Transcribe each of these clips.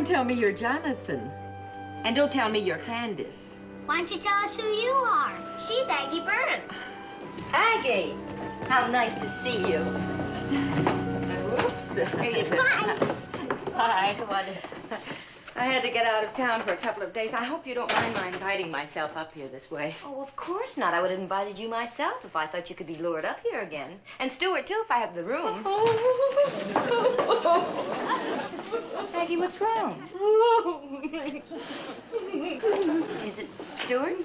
Tell me you're Jonathan. And don't tell me you're Candace. Why don't you tell us who you are? She's Aggie Burns. Aggie! How nice to see you. Whoops. Hi. Hi. Come on. I had to get out of town for a couple of days. I hope you don't mind my inviting myself up here this way. Oh, of course not. I would have invited you myself if I thought you could be lured up here again. And Stuart, too, if I had the room. Maggie, what's wrong? Is it Stuart?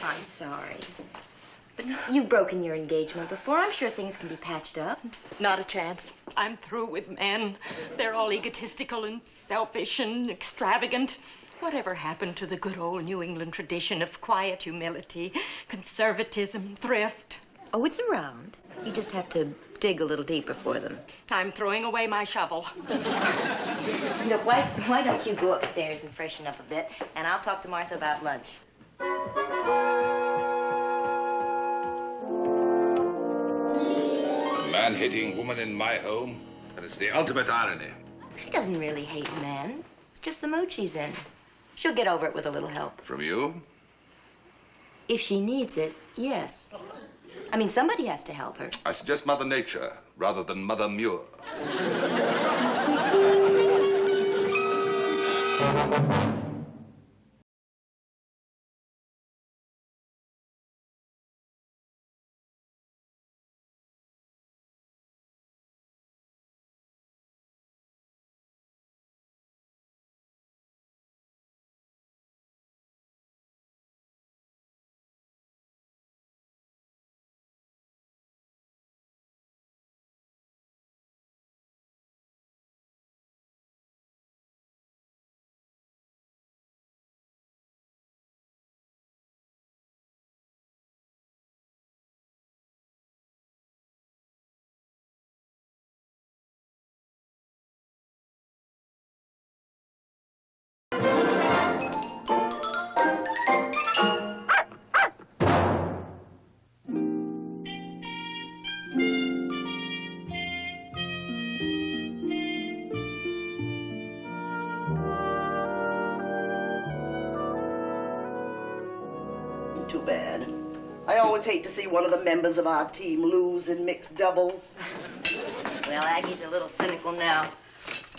I'm sorry. But you've broken your engagement before. I'm sure things can be patched up. Not a chance. I'm through with men. They're all egotistical and selfish and extravagant. Whatever happened to the good old New England tradition of quiet humility, conservatism, thrift? Oh, it's around. You just have to dig a little deeper for them. I'm throwing away my shovel. Look, why don't you go upstairs and freshen up a bit, and I'll talk to Martha about lunch. Man-hating woman in my home, and it's the ultimate irony. She doesn't really hate men. It's just the mood she's in. She'll get over it with a little help. From you? If she needs it, yes. I mean, somebody has to help her. I suggest Mother Nature rather than Mother Muir. Too bad. I always hate to see one of the members of our team lose in mixed doubles. Well, Aggie's a little cynical now.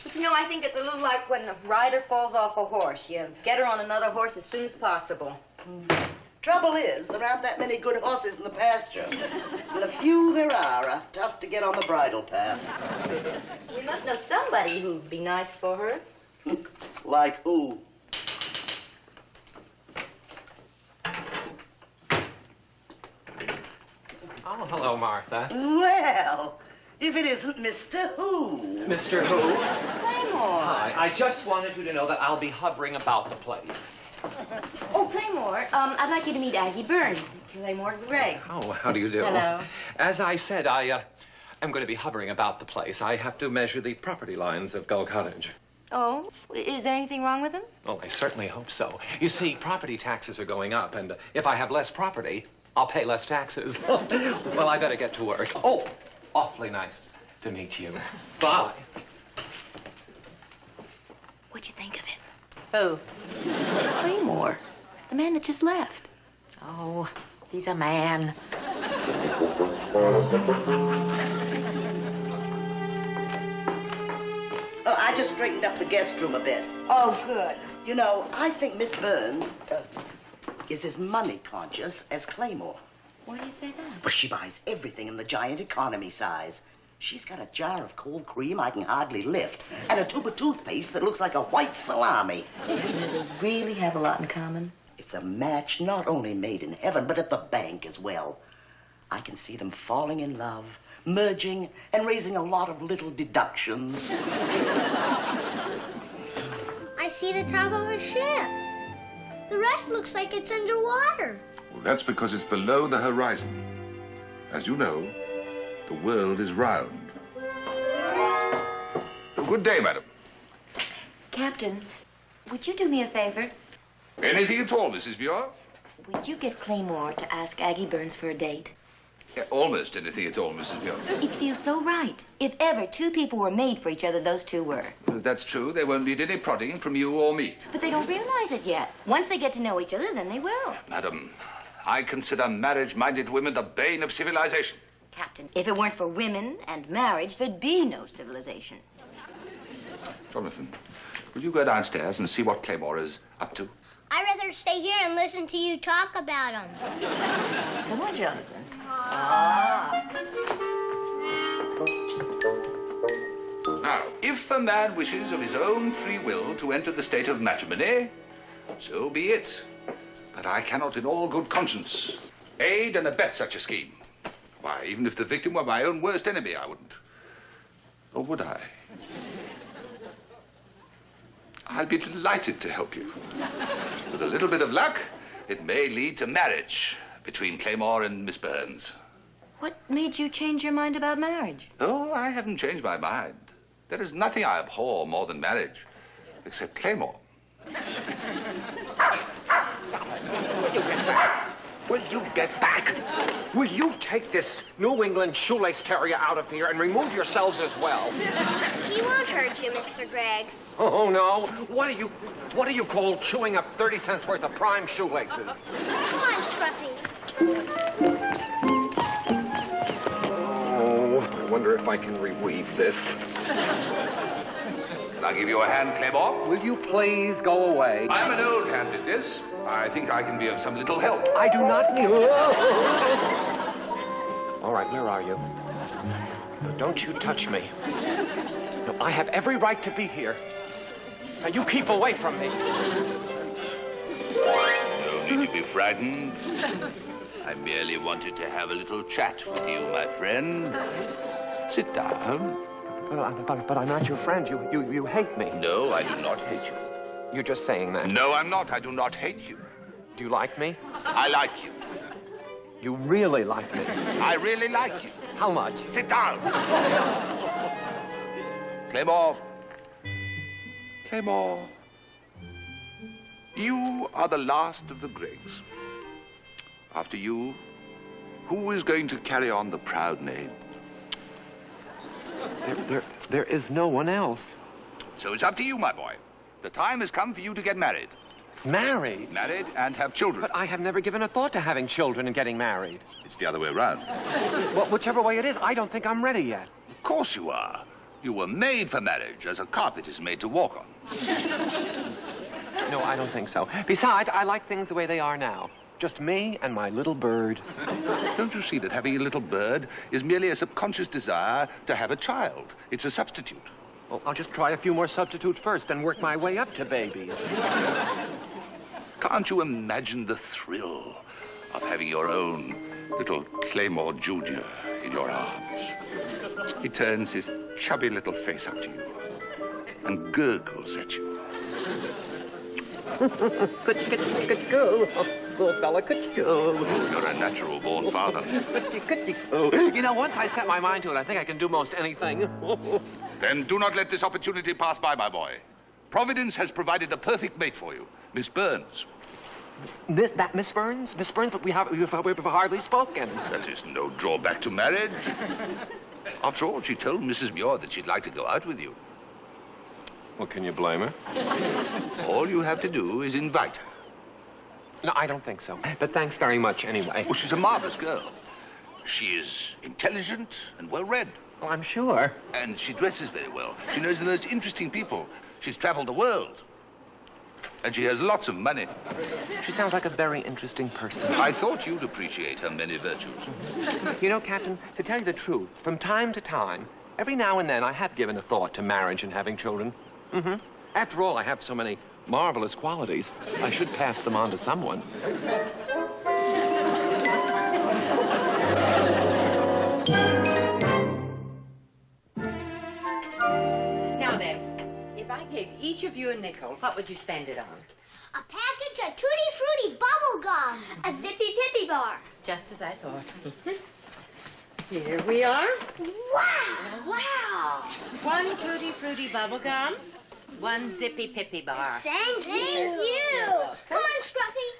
But, you know, I think it's a little like when a rider falls off a horse. You get her on another horse as soon as possible. Trouble is, there aren't that many good horses in the pasture. And the few there are tough to get on the bridle path. We must know somebody who'd be nice for her. Like who? Oh, hello, Martha. Well, if it isn't Mr. Who. Mr. Who? Claymore. Hi. I just wanted you to know that I'll be hovering about the place. Oh, Claymore, I'd like you to meet Aggie Burns. Claymore Gregg. Oh, how do you do? Hello. As I said, I'm going to be hovering about the place. I have to measure the property lines of Gull Cottage. Oh, is there anything wrong with them? Oh, I certainly hope so. You see, property taxes are going up, and if I have less property, I'll pay less taxes. Well, I better get to work. Oh, awfully nice to meet you. Bye. What'd you think of it? Who? Claymore, the man that just left. Oh, he's a man. Oh, I just straightened up the guest room a bit. Oh, good. You know, I think Miss Burns is as money conscious as Claymore. Why do you say that? Well, she buys everything in the giant economy size. She's got a jar of cold cream I can hardly lift, and a tube of toothpaste that looks like a white salami. They really have a lot in common. It's a match not only made in heaven, but at the bank as well. I can see them falling in love, merging, and raising a lot of little deductions. I see the top of a ship. The rest looks like it's underwater. Well, that's because it's below the horizon. As you know, the world is round. Good day, madam. Captain, would you do me a favor? Anything at all, Mrs. Muir? Would you get Claymore to ask Aggie Burns for a date? Yeah, almost anything at all, Mrs. Muir. It feels so right. If ever two people were made for each other, those two were. Well, that's true. They won't need any prodding from you or me. But they don't realize it yet. Once they get to know each other, then they will. Madam, I consider marriage-minded women the bane of civilization. Captain, if it weren't for women and marriage, there'd be no civilization. Jonathan, will you go downstairs and see what Claymore is up to? I'd rather stay here and listen to you talk about him. Come on, Jonathan. Now, if a man wishes of his own free will to enter the state of matrimony, so be it. But I cannot in all good conscience aid and abet such a scheme. Why, even if the victim were my own worst enemy, I wouldn't. Or would I? I'll be delighted to help you. With a little bit of luck, it may lead to marriage between Claymore and Miss Burns. What made you change your mind about marriage? Oh, I haven't changed my mind. There is nothing I abhor more than marriage, except Claymore. Will you get back? Will you take this New England shoelace terrier out of here and remove yourselves as well? He won't hurt you, Mr. Gregg. Oh, no. What do you call chewing up 30 cents worth of prime shoelaces? Come on, Scruffy. Oh, I wonder if I can reweave this. Can I give you a hand, Claymore? Will you please go away? I'm an old hand at this. I think I can be of some little help. I do not... All right, where are you? No, don't you touch me. No, I have every right to be here. Now, you keep away from me. No need to be frightened. I merely wanted to have a little chat with you, my friend. Sit down. But I'm not your friend. You hate me. No, I do not hate you. You're just saying that. No, I'm not. I do not hate you. Do you like me? I like you. You really like me. I really like you. How much? Sit down. Claymore. Claymore. You are the last of the Greggs. After you, who is going to carry on the proud name? There is no one else. So it's up to you, my boy. The time has come for you to get married. Married? Married and have children. But I have never given a thought to having children and getting married. It's the other way around. Well, whichever way it is, I don't think I'm ready yet. Of course you are. You were made for marriage, as a carpet is made to walk on. No, I don't think so. Besides, I like things the way they are now. Just me and my little bird. Don't you see that having a little bird is merely a subconscious desire to have a child? It's a substitute. Well, I'll just try a few more substitutes first and work my way up to babies. Can't you imagine the thrill of having your own little Claymore Jr. in your arms? He turns his chubby little face up to you and gurgles at you. Could you go? Little fella, could you go? You're a natural-born father. Could you go? You know, once I set my mind to it, I think I can do most anything. Then do not let this opportunity pass by, my boy. Providence has provided the perfect mate for you, Miss Burns. That Miss Burns? Miss Burns, but we've hardly spoken. That is no drawback to marriage. After all, she told Mrs. Muir that she'd like to go out with you. Well, can you blame her? All you have to do is invite her. No, I don't think so. But thanks very much anyway. Well, she's a marvelous girl. She is intelligent and well-read. Oh, I'm sure. And she dresses very well. She knows the most interesting people. She's traveled the world. And she has lots of money. She sounds like a very interesting person. I thought you'd appreciate her many virtues. You know, Captain, to tell you the truth, from time to time, every now and then I have given a thought to marriage and having children. Mm-hmm. After all, I have so many marvelous qualities. I should pass them on to someone. Now then, if I gave each of you a nickel, what would you spend it on? A package of Tutti Frutti bubble gum. A Zippy Pippy bar. Just as I thought. Here we are. Wow! Wow! 1 Tutti Frutti bubble gum, 1 Zippy Pippy bar. Thank you. Come on, Scruffy.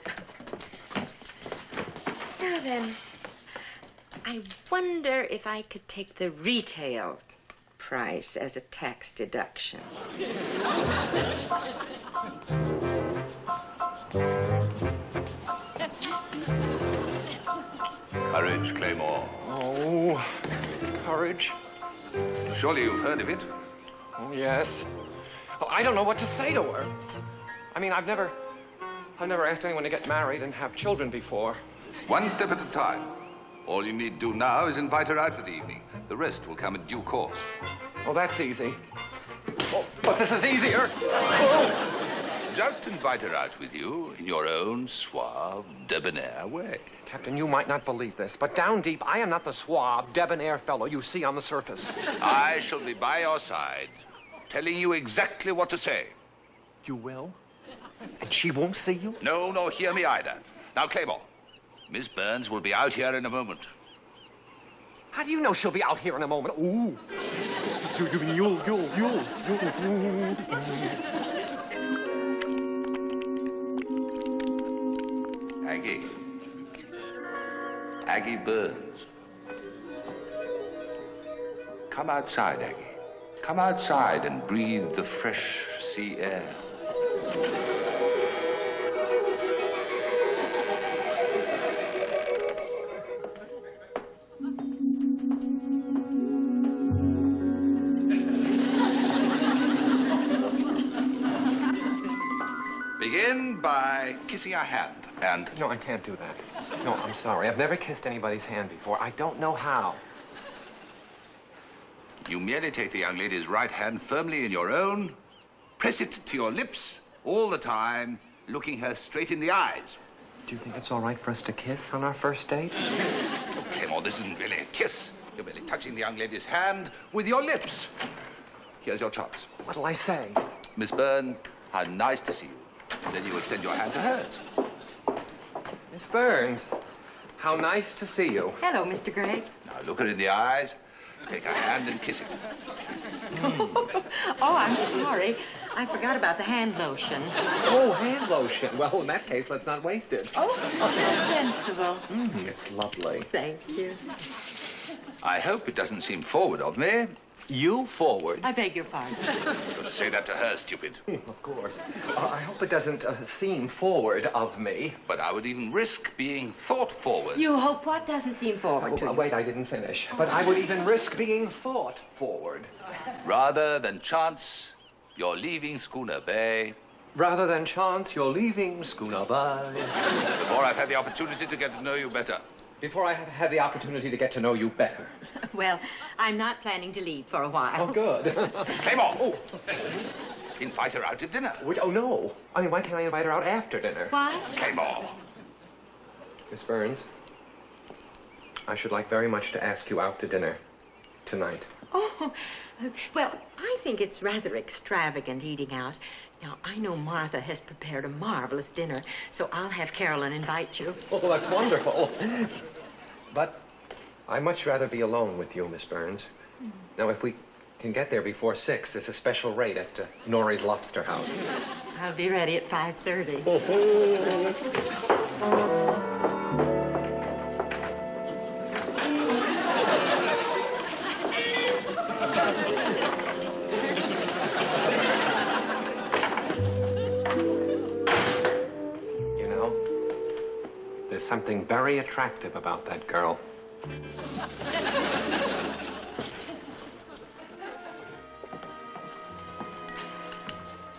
Now then, I wonder if I could take the retail price as a tax deduction. Courage, Claymore. Oh, courage. Surely you've heard of it. Oh, yes. Well, I don't know what to say to her. I mean, I've never asked anyone to get married and have children before. One step at a time. All you need do now is invite her out for the evening. The rest will come in due course. Oh, that's easy. Oh, but this is easier. Oh. Just invite her out with you in your own suave, debonair way. Captain, you might not believe this, but down deep, I am not the suave, debonair fellow you see on the surface. I shall be by your side, telling you exactly what to say. You will? And she won't see you? No, nor hear me either. Now, Claymore, Miss Burns will be out here in a moment. How do you know she'll be out here in a moment? Ooh. You. Aggie Burns. Come outside, Aggie. Come outside and breathe the fresh sea air. Begin by kissing her hand and... No, I can't do that. No, I'm sorry. I've never kissed anybody's hand before. I don't know how. You merely take the young lady's right hand firmly in your own, press it to your lips all the time, looking her straight in the eyes. Do you think it's all right for us to kiss on our first date? Oh, Claymore, this isn't really a kiss. You're merely touching the young lady's hand with your lips. Here's your chance. What'll I say? Miss Byrne, how nice to see you. Then you extend your hand to hers. Miss Burns, how nice to see you. Hello, Mr. Gray. Now look her in the eyes, take her hand and kiss it. Oh, I'm sorry. I forgot about the hand lotion. Oh, hand lotion. Well, in that case, let's not waste it. Oh, that's sensible. It's lovely. Thank you. I hope it doesn't seem forward of me. You forward. I beg your pardon. You've got to say that to her, stupid. Of course. I hope it doesn't seem forward of me. But I would even risk being thought forward. You hope what doesn't seem forward to you? Wait, I didn't finish. But I would even risk being thought forward. Rather than chance you're leaving Schooner Bay. Rather than chance you're leaving Schooner Bay. Before I've had the opportunity to get to know you better. Before I have had the opportunity to get to know you better. Well, I'm not planning to leave for a while. Oh, good. Claymore! Oh. Invite her out to dinner. Wait, oh, no. I mean, why can't I invite her out after dinner? Why? Claymore! Miss Burns, I should like very much to ask you out to dinner tonight. Oh, well, I think it's rather extravagant eating out. Now, I know Martha has prepared a marvelous dinner, so I'll have Carolyn invite you. Oh, that's wonderful. But I'd much rather be alone with you, Miss Burns. Now, if we can get there before 6, there's a special rate at Norrie's Lobster House. I'll be ready at 5:30. You know, there's something very attractive about that girl.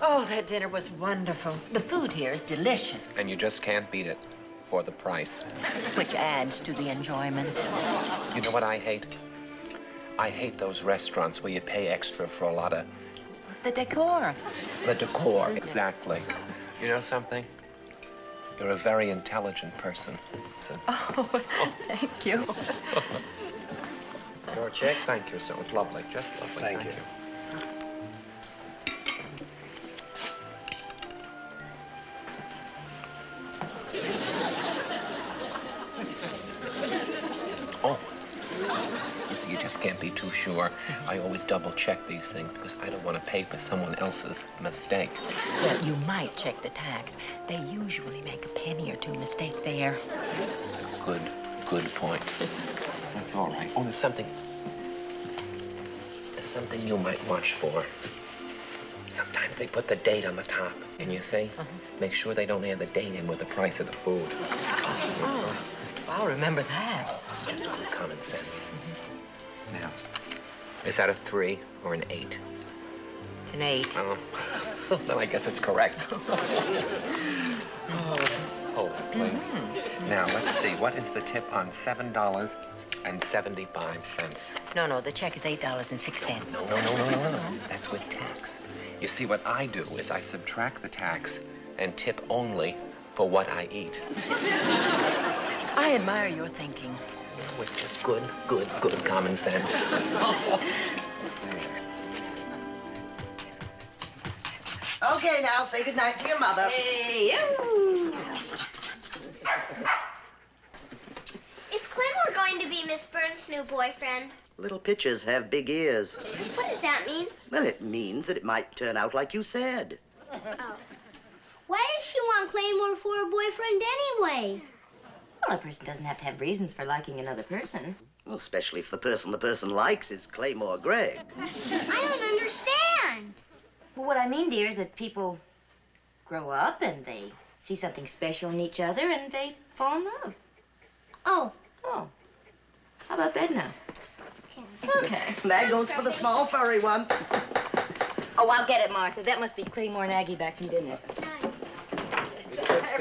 Oh, that dinner was wonderful. The food here is delicious. And you just can't beat it for the price. Which adds to the enjoyment. You know what I hate? I hate those restaurants where you pay extra for a lot of... The decor. The decor, exactly. You know something? You're a very intelligent person. So... Oh, thank you. check. Thank you, so it's lovely. Just lovely. Thank you. Oh. You see, you just can't be too sure. I always double-check these things because I don't want to pay for someone else's mistake. Well, you might check the tax. They usually make a penny or two mistake there. That's a good point. That's all right. Oh, there's something you might watch for. Sometimes they put the date on the top, and you see? Make sure they don't add the date in with the price of the food. Oh, I'll remember that. It's just good common sense. Now, is that a 3 or an 8? It's an 8. Oh, then I guess it's correct. Oh, please. Now, let's see. What is the tip on $7.75? No, the check is $8.06. No. That's with tax. You see, what I do is I subtract the tax and tip only for what I eat. I admire your thinking. With just good common sense. Okay, now say goodnight to your mother. Hey, Is Claymore going to be Miss Burns' new boyfriend? Little pitchers have big ears. What does that mean? Well, it means that it might turn out like you said. Oh. Why does she want Claymore for a boyfriend anyway? well, a person doesn't have to have reasons for liking another person. Well, especially if the person likes is Claymore Gregg. I don't understand. Well, what I mean, dear, is that people grow up and they see something special in each other and they fall in love. Oh. Oh. How about bed now? Okay. That goes for the small furry one. Oh, I'll get it, Martha. That must be Claymore and Aggie back from dinner.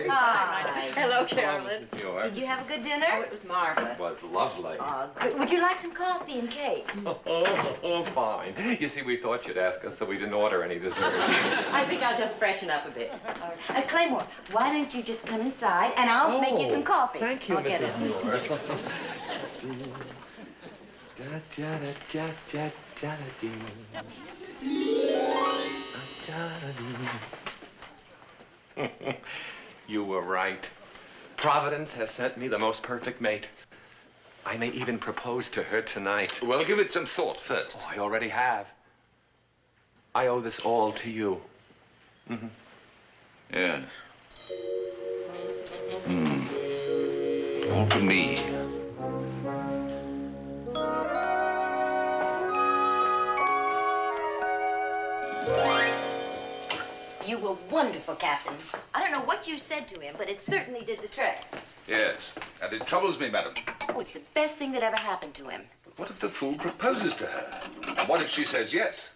Hi. Hello, Carolyn. Mrs. Muir. Did you have a good dinner? Oh, it was marvelous. It was lovely. Would you like some coffee and cake? Oh, fine. You see, we thought you'd ask us, so we didn't order any dessert. I think I'll just freshen up a bit. Claymore, why don't you just come inside and I'll make you some coffee. Thank you, I'll get Mrs. it. Muir. You were right. Providence has sent me the most perfect mate. I may even propose to her tonight. Well, give it some thought first. Oh, I already have. I owe this all to you. Mm-hmm. Yes. All to me. You were wonderful, Captain. I don't know what you said to him, but it certainly did the trick. Yes, and it troubles me, madam. Oh, it's the best thing that ever happened to him. What if the fool proposes to her? And what if she says yes?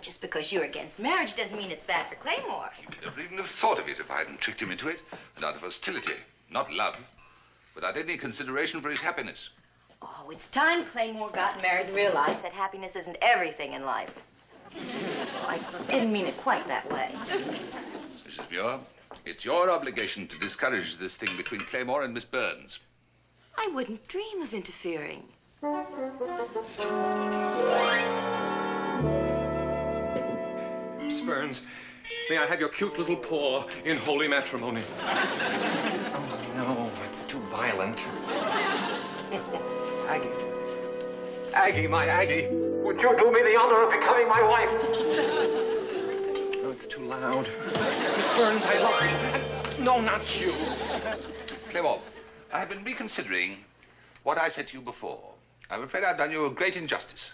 Just because you're against marriage doesn't mean it's bad for Claymore. He would never even have thought of it if I hadn't tricked him into it. And out of hostility, not love, without any consideration for his happiness. Oh, it's time Claymore got married and realized that happiness isn't everything in life. I didn't mean it quite that way. Mrs. Muir, it's your obligation to discourage this thing between Claymore and Miss Burns. I wouldn't dream of interfering. Miss Burns, may I have your cute little paw in holy matrimony? Oh, no, it's too violent. Aggie. Aggie, my Aggie. Would you do me the honor of becoming my wife? No, it's too loud. Miss Burns, I love you. No, not you. Claymore, I have been reconsidering what I said to you before. I'm afraid I've done you a great injustice.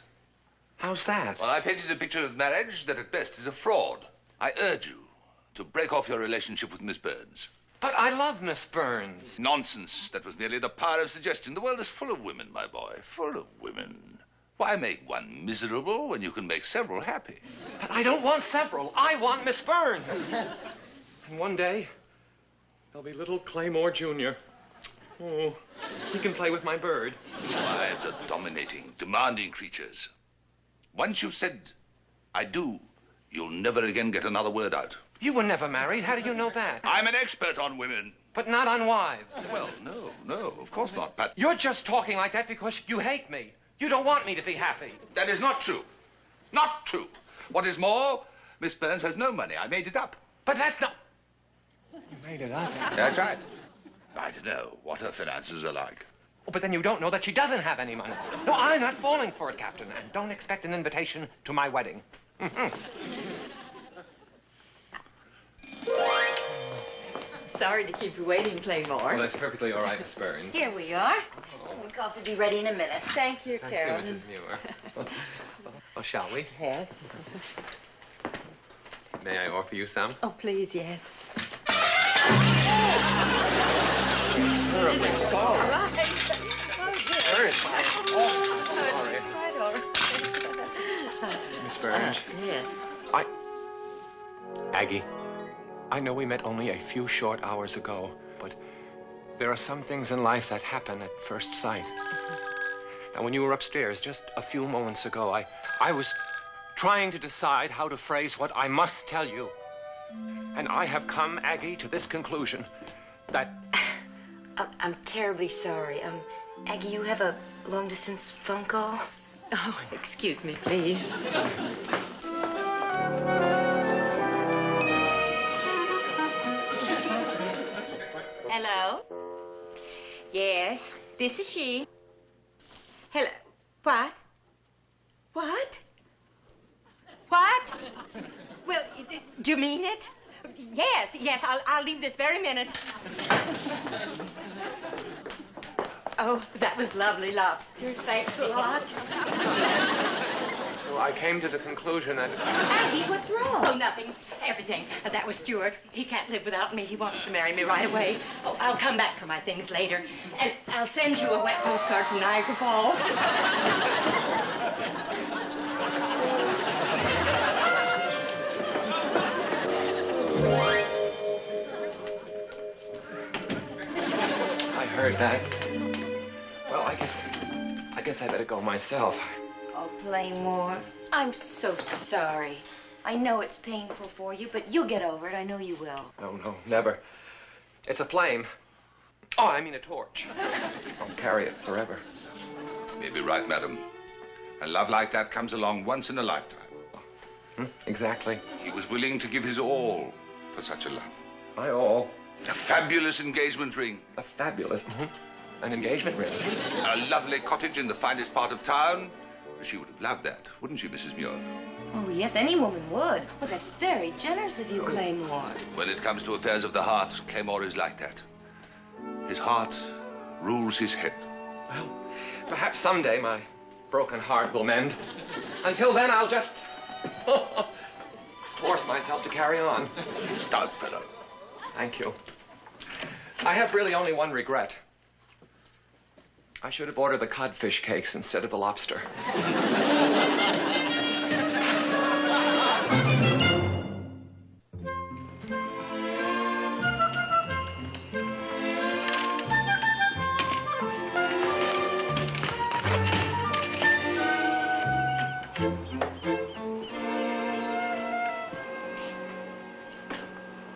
How's that? Well, I painted a picture of marriage that at best is a fraud. I urge you to break off your relationship with Miss Burns. But I love Miss Burns. Nonsense. That was merely the power of suggestion. The world is full of women, my boy. Full of women. Why make one miserable when you can make several happy? But I don't want several. I want Miss Burns. And one day, there'll be little Claymore Jr. Oh, he can play with my bird. Wives are dominating, demanding creatures. Once you've said, I do, you'll never again get another word out. You were never married. How do you know that? I'm an expert on women. But not on wives. Well, no, of course not, but... You're just talking like that because you hate me. You don't want me to be happy. That is not true. Not true. What is more, Miss Burns has no money. I made it up. But that's not... You made it up. That's right. I don't know what her finances are like. Oh, but then you don't know that she doesn't have any money. No, I'm not falling for it, Captain. And don't expect an invitation to my wedding. Sorry to keep you waiting, Claymore. Well, that's perfectly all right, Miss Burns. Here we are. The coffee will be ready in a minute. Thank you, Thank you, Carolyn. Mrs. Muir. Well, shall we? Yes. May I offer you some? Oh, please, yes. Terribly sorry. Right. Very sorry. Oh, sorry. It's quite all right. Miss Burns. Yes. Aggie, I know we met only a few short hours ago, but there are some things in life that happen at first sight. And when you were upstairs just a few moments ago, I was trying to decide how to phrase what I must tell you. And I have come, Aggie, to this conclusion that... I'm terribly sorry. Aggie, you have a long-distance phone call? Oh, excuse me, please. Hello? Yes, this is she. Hello. What? What? What? Well, do you mean it? Yes, I'll leave this very minute. Oh, that was lovely lobster. Thanks a lot. So I came to the conclusion that... Aggie, what's wrong? Oh, nothing. Everything. That was Stuart. He can't live without me. He wants to marry me right away. Oh, I'll come back for my things later. And I'll send you a wet postcard from Niagara Falls. I heard that. Well, I guess I better go myself. Oh, Playmore, I'm so sorry. I know it's painful for you, but you'll get over it. I know you will. No, never. It's a flame. Oh, I mean a torch. I'll carry it forever. You may be right, madam. A love like that comes along once in a lifetime. Exactly. He was willing to give his all for such a love. My all. A fabulous engagement ring. A fabulous... An engagement ring. A lovely cottage in the finest part of town. She would have loved that, wouldn't she, Mrs. Muir? Oh, yes, any woman would. Well, that's very generous of you, Claymore. When it comes to affairs of the heart, Claymore is like that. His heart rules his head. Well, perhaps someday my broken heart will mend. Until then, I'll just force myself to carry on. Stout fellow. Thank you. I have really only one regret. I should have ordered the codfish cakes instead of the lobster.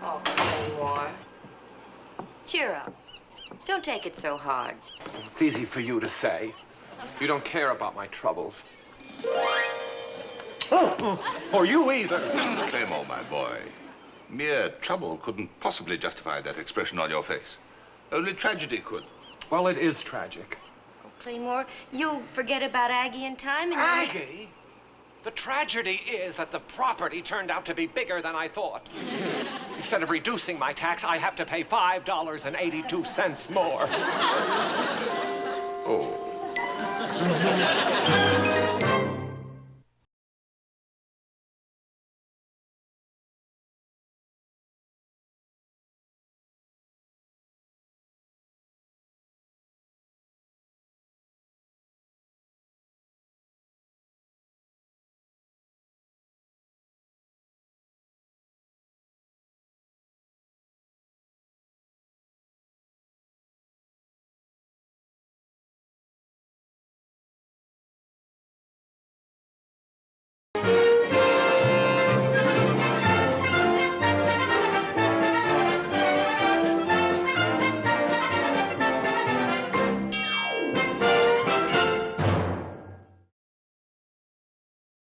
Oh, Claymore. Cheer up. Don't take it so hard. It's easy for you to say. You don't care about my troubles. Or you either. Claymore, my boy. Mere trouble couldn't possibly justify that expression on your face. Only tragedy could. Well, it is tragic. Oh, Claymore, you'll forget about Aggie in time and... Aggie? The tragedy is that the property turned out to be bigger than I thought. Instead of reducing my tax, I have to pay $5.82 more. Oh.